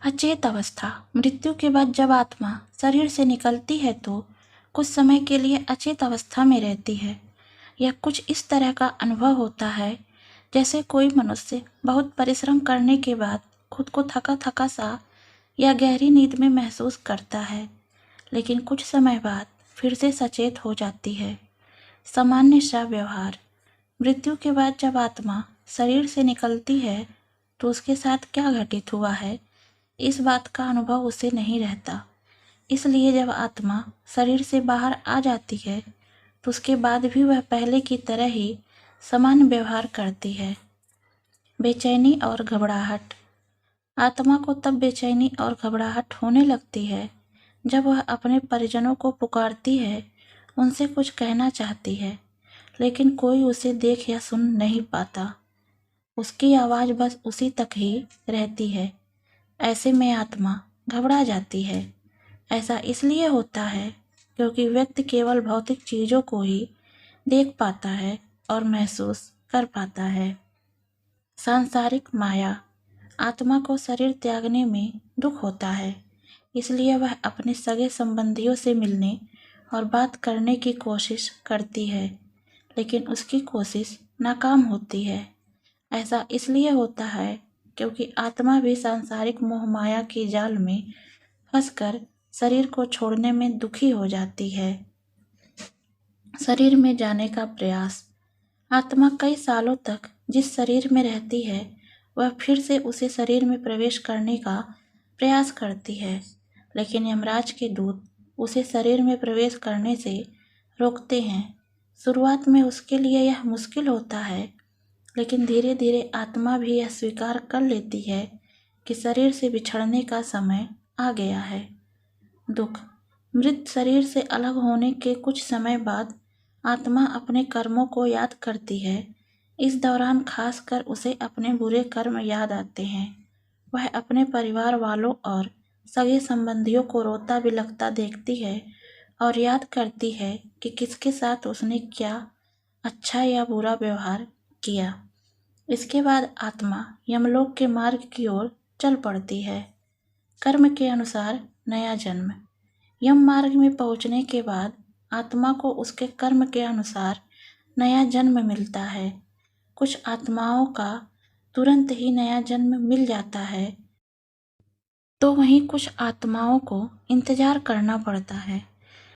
अचेत अवस्था। मृत्यु के बाद जब आत्मा शरीर से निकलती है तो कुछ समय के लिए अचेत अवस्था में रहती है। यह कुछ इस तरह का अनुभव होता है जैसे कोई मनुष्य बहुत परिश्रम करने के बाद खुद को थका थका सा या गहरी नींद में महसूस करता है, लेकिन कुछ समय बाद फिर से सचेत हो जाती है। सामान्य सा व्यवहार। मृत्यु के बाद जब आत्मा शरीर से निकलती है तो उसके साथ क्या घटित हुआ है, इस बात का अनुभव उसे नहीं रहता। इसलिए जब आत्मा शरीर से बाहर आ जाती है तो उसके बाद भी वह पहले की तरह ही समान व्यवहार करती है। बेचैनी और घबराहट। आत्मा को तब बेचैनी और घबराहट होने लगती है जब वह अपने परिजनों को पुकारती है, उनसे कुछ कहना चाहती है, लेकिन कोई उसे देख या सुन नहीं पाता। उसकी आवाज़ बस उसी तक ही रहती है। ऐसे में आत्मा घबरा जाती है। ऐसा इसलिए होता है क्योंकि व्यक्ति केवल भौतिक चीज़ों को ही देख पाता है और महसूस कर पाता है। सांसारिक माया। आत्मा को शरीर त्यागने में दुख होता है, इसलिए वह अपने सगे संबंधियों से मिलने और बात करने की कोशिश करती है, लेकिन उसकी कोशिश नाकाम होती है। ऐसा इसलिए होता है क्योंकि आत्मा भी सांसारिक मोह माया के जाल में फंसकर शरीर को छोड़ने में दुखी हो जाती है। शरीर में जाने का प्रयास। आत्मा कई सालों तक जिस शरीर में रहती है वह फिर से उसी शरीर में प्रवेश करने का प्रयास करती है, लेकिन यमराज के दूत उसे शरीर में प्रवेश करने से रोकते हैं। शुरुआत में उसके लिए यह मुश्किल होता है, लेकिन धीरे धीरे आत्मा भी यह स्वीकार कर लेती है कि शरीर से बिछड़ने का समय आ गया है। दुख। मृत शरीर से अलग होने के कुछ समय बाद आत्मा अपने कर्मों को याद करती है। इस दौरान खासकर उसे अपने बुरे कर्म याद आते हैं। वह अपने परिवार वालों और सगे संबंधियों को रोता बिलखता देखती है और याद करती है कि किसके साथ उसने क्या अच्छा या बुरा व्यवहार किया। इसके बाद आत्मा यमलोक के मार्ग की ओर चल पड़ती है। कर्म के अनुसार नया जन्म। यम मार्ग में पहुंचने के बाद आत्मा को उसके कर्म के अनुसार नया जन्म मिलता है। कुछ आत्माओं का तुरंत ही नया जन्म मिल जाता है, तो वहीं कुछ आत्माओं को इंतजार करना पड़ता है।